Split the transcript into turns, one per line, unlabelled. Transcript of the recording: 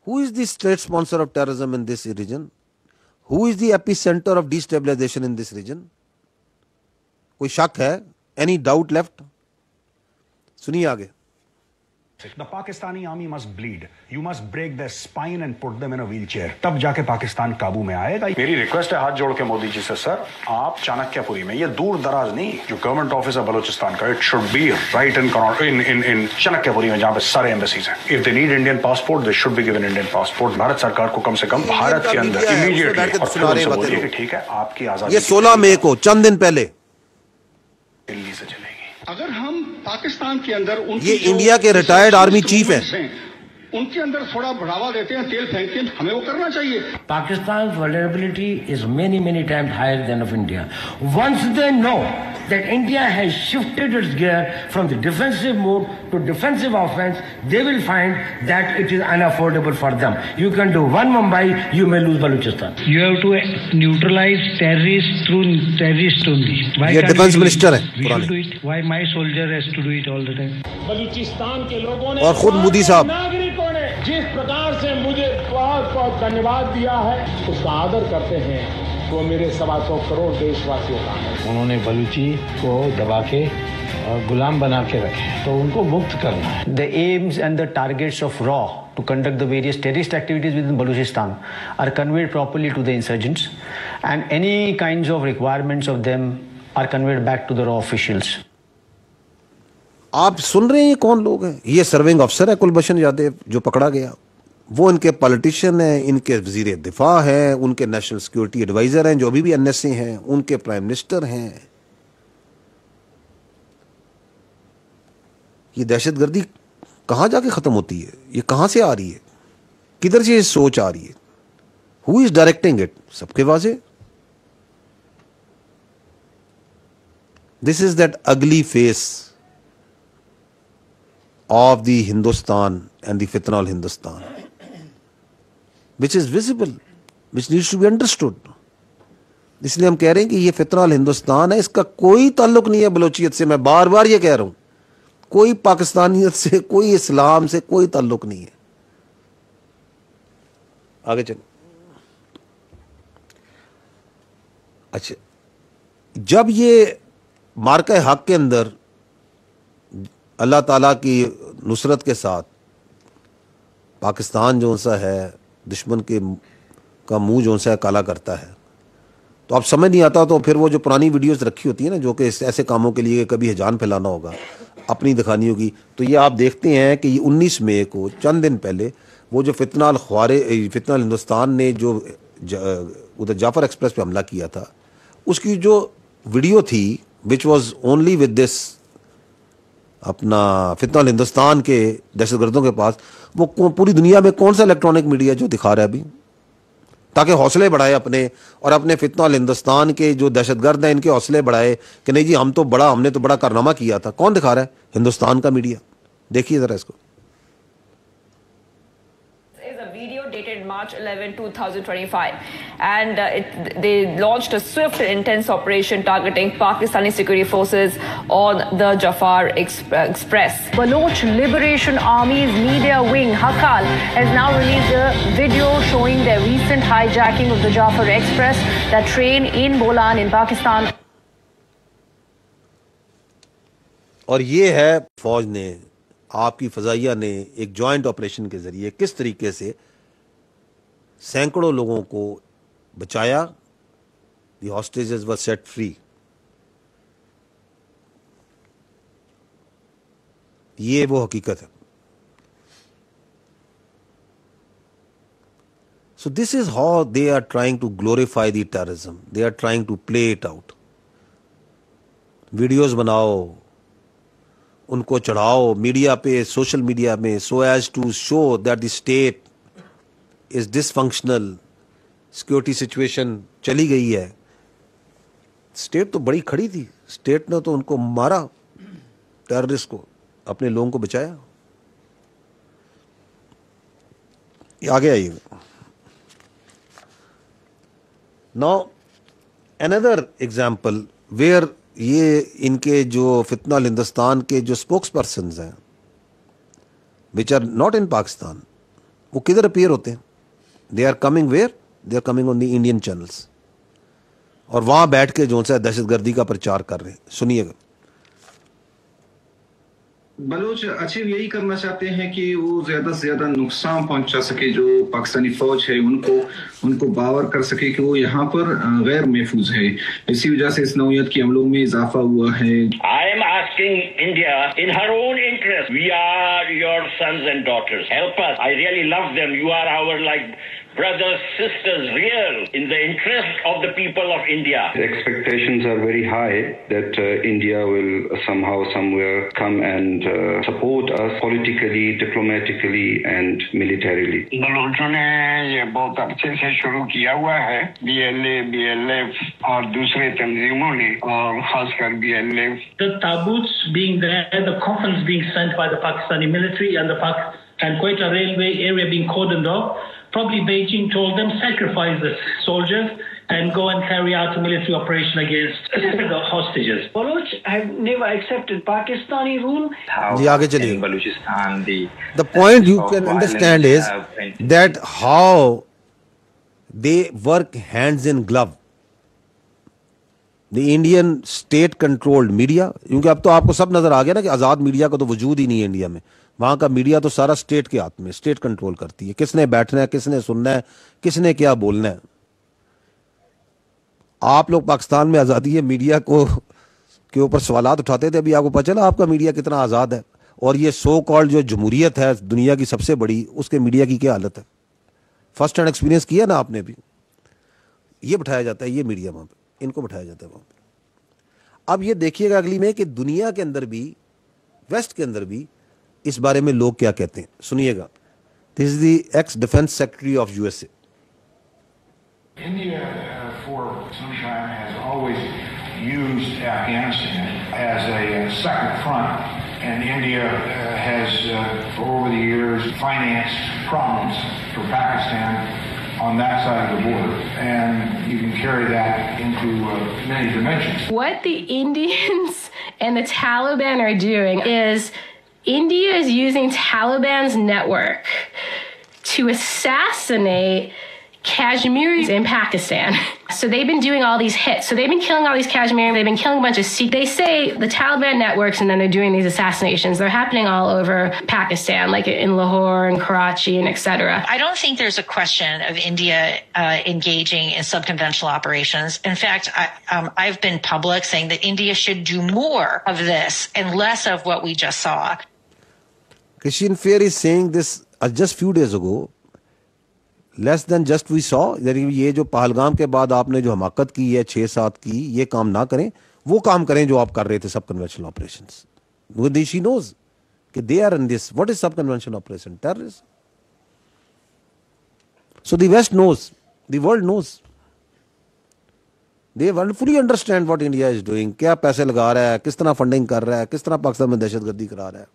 Who is the state sponsor of terrorism in this region? Who is the epicenter of destabilization in this region? कोई शक है? Any doubt left? सुनिए आगे.
The Pakistani army must bleed. You must break their spine and put them in a wheelchair. तब जाके पाकिस्तान काबू में आएगा. मेरी रिक्वेस्ट है हाथ जोड़ के मोदी जी से, सर आप चाणक्यपुरी में, ये दूर दराज नहीं, जो गवर्नमेंट ऑफिस है बलोचिस्तान का, it should be right in Chanakyapuri में जहाँ पे सारे एम्बेसीज हैं. If they need Indian passport, they should be given Indian passport. Bharat सरकार को कम से कम भारत के अंदर इमीडिएटली और फिर उनसे बोलिए कि ठीक है आपकी आजादी.
ये 16 मई को चंद दिन पहले
दिल्ली से चलेगी. अगर हम पाकिस्तान के अंदर
ये इंडिया के रिटायर्ड आर्मी चीफ हैं,
उनके अंदर थोड़ा बढ़ावा देते हैं, तेल फेंकते हैं, हमें वो करना चाहिए.
Pakistan's vulnerability is many times higher than of India. Once they know that India has shifted its gear from the defensive mode to defensive offense, they will find that it is unaffordable for them. You can do one Mumbai, you may lose Balochistan.
You have to neutralize terrorists through terrorists only. Why
ये defence minister है
पुराने. Do it? Why my soldier has to do it all the time?
Balochistan के लोगों ने
और खुद मोदी साहब
नागरिकों ने जिस प्रकार से मुझे बहुत धन्यवाद दिया है, उसका आदर करते हैं. वो मेरे 125 करोड़ देशवासियों का है.
उन्होंने बलूची को दबा के और गुलाम बना के रखे, तो उनको मुक्त करना है.
The aims and the targets of RAW to conduct the various terrorist activities within Balochistan are conveyed properly to the insurgents, and any kinds of requirements of them are conveyed back to the RAW officials.
आप सुन रहे हैं ये कौन लोग हैं? ये serving अफसर है कुलभूषण यादव जो पकड़ा गया. वो इनके पॉलिटिशियन हैं, इनके वजीर दिफा हैं, उनके नेशनल सिक्योरिटी एडवाइजर हैं जो अभी भी एनएसए हैं, उनके प्राइम मिनिस्टर हैं. ये दहशतगर्दी कहां जाके खत्म होती है? ये कहां से आ रही है? किधर से ये सोच आ रही है? Who is directing it? सबके वाजे. दिस इज दैट अगली face of the Hindustan and the fitnal Hindustan, which is visible, which needs to be understood. इसलिए हम कह रहे हैं कि ये फितनल हिंदुस्तान है, इसका कोई ताल्लुक नहीं है बलोचियत से. मैं बार बार ये कह रहा हूं, कोई पाकिस्तानियत से, कोई इस्लाम से कोई ताल्लुक नहीं है. आगे चलो. अच्छा, जब ये मार्का हक के अंदर अल्लाह ताला की नुसरत के साथ पाकिस्तान जो सा है दुश्मन के का मुंह जो सा है काला करता है, तो अब समझ नहीं आता. तो फिर वो जो पुरानी वीडियोस रखी होती है ना, जो कि ऐसे कामों के लिए कभी हिजान फैलाना होगा, अपनी दिखानी होगी, तो ये आप देखते हैं कि 19 मई को चंद दिन पहले वो जो फितनल हिंदुस्तान ने जो उधर जाफर एक्सप्रेस पे हमला किया था, उसकी जो वीडियो थी which was only with this अपना फितनल हिंदुस्तान के दहशतगर्दों के पास, वो पूरी दुनिया में कौन सा इलेक्ट्रॉनिक मीडिया जो दिखा रहा है अभी, ताकि हौसले बढ़ाए अपने, और अपने फितनल हिंदुस्तान के जो दहशतगर्द हैं इनके हौसले बढ़ाए कि नहीं जी हमने तो बड़ा कारनामा किया था. कौन दिखा रहा है? हिंदुस्तान का मीडिया. देखिए जरा इसको.
Dated March 11, 2025, and they launched a swift and intense operation targeting Pakistani security forces on the Jafar Express.
Baloch Liberation Army's media wing Hakal has now released a video showing their recent hijacking of the Jafar Express, that train in Bolan in Pakistan.
और ये है फौज ने, आपकी फजाइया ने एक joint operation के जरिए किस तरीके से सैकड़ों लोगों को बचाया. The hostages were set free. ये वो हकीकत है. So this is how they are trying to glorify the terrorism. They are trying to play it out. Videos बनाओ, उनको चढ़ाओ मीडिया पे, सोशल मीडिया में, so as to show that the state is dysfunctional. Security situation चली गई है. State तो बड़ी खड़ी थी, स्टेट ने तो उनको मारा, टेररिस्ट को, अपने लोगों को बचाया. आगे आइए. नाउ अनदर एग्जाम्पल वेयर ये इनके जो फितनल हिंदुस्तान के जो स्पोक्स पर्सन हैं which are not in Pakistan, वो किधर अपीयर होते हैं? They are coming where? They are coming on the Indian channels, और वहां बैठ के जो सा दहशतगर्दी का प्रचार कर रहे हैं। सुनिएगा।
बलोच अचीव यही करना चाहते हैं कि वो ज्यादा से ज्यादा नुकसान पहुंचा सके जो पाकिस्तानी फौज है, उनको बावर कर सके कि वो यहाँ पर गैर महफूज है। इसी वजह से इस नौयत के हमलों में इजाफा हुआ है।
I am asking India in her own interest. We are your sons and daughters. Help us. I really love them. You are our brothers, sisters, real, in the interest of the people of India.
The expectations are very high that India will somehow, somewhere come and support us politically, diplomatically and militarily.
बलोचों ने ये बहुत अच्छे से शुरू किया हुआ है, BLA, BLF और दूसरे तंजीमों ने, और खासकर BLF.
The taboos being there, the coffins being sent by the Pakistani military and and Quetta railway area being cordoned off. Probably Beijing told them sacrifice the soldiers and go and carry out a military operation against the hostages.
Baloch have never accepted Pakistani rule.
जी आगे चलिए। The point you can understand is that how they work hands in glove. The Indian state controlled media, क्योंकि अब तो आपको सब नजर आ गया ना कि आजाद मीडिया का तो वजूद ही नहीं है इंडिया में। वहां का मीडिया तो सारा स्टेट के हाथ में, स्टेट कंट्रोल करती है, किसने बैठना है, किसने सुनना है, किसने क्या बोलना है। आप लोग पाकिस्तान में आज़ादी है मीडिया को के ऊपर सवालात उठाते थे, अभी आपको पता चला आपका मीडिया कितना आज़ाद है। और ये सो कॉल्ड जो जमहूरियत है दुनिया की सबसे बड़ी, उसके मीडिया की क्या हालत है? फर्स्ट हैंड एक्सपीरियंस किया ना आपने भी। ये बिठाया जाता है, ये मीडिया वहां पे, इनको बिठाया जाता है वहां पे। अब ये देखिएगा अगली में कि दुनिया के अंदर भी, वेस्ट के अंदर भी इस बारे में लोग क्या कहते हैं। सुनिएगा। This is the x defence secretary of USA.
India for some time has always used Afghanistan as a second front, and India has over the years financed problems for Pakistan on that side of the border, and you can carry that into many dimensions.
What the Indians and the Taliban are doing is India is using Taliban's network to assassinate Kashmiris in Pakistan. So they've been doing all these hits. So they've been killing all these Kashmiris. They've been killing a bunch of Sikhs. They say the Taliban networks, and then they're doing these assassinations. They're happening all over Pakistan, like in Lahore and Karachi and etc.
I don't think there's a question of India engaging in subconventional operations. In fact, I've been public saying that India should do more of this and less of what we just saw.
Christian Fair is saying this just few days ago. Less than just we saw, ये जो पहलगाम के बाद आपने जो हमाकत की है 6-7 की, ये काम ना करें, वो काम करें जो आप कर रहे थे सब कन्वेंशनल ऑपरेशंस। शी नोज कि they are in this. What is sub conventional operation? Terrorism. So the west knows, the world knows, they fully understand what India is doing, क्या पैसे लगा रहा है, किस तरह फंडिंग कर रहा है, किस तरह पाकिस्तान में दहशतगर्दी करा रहा है।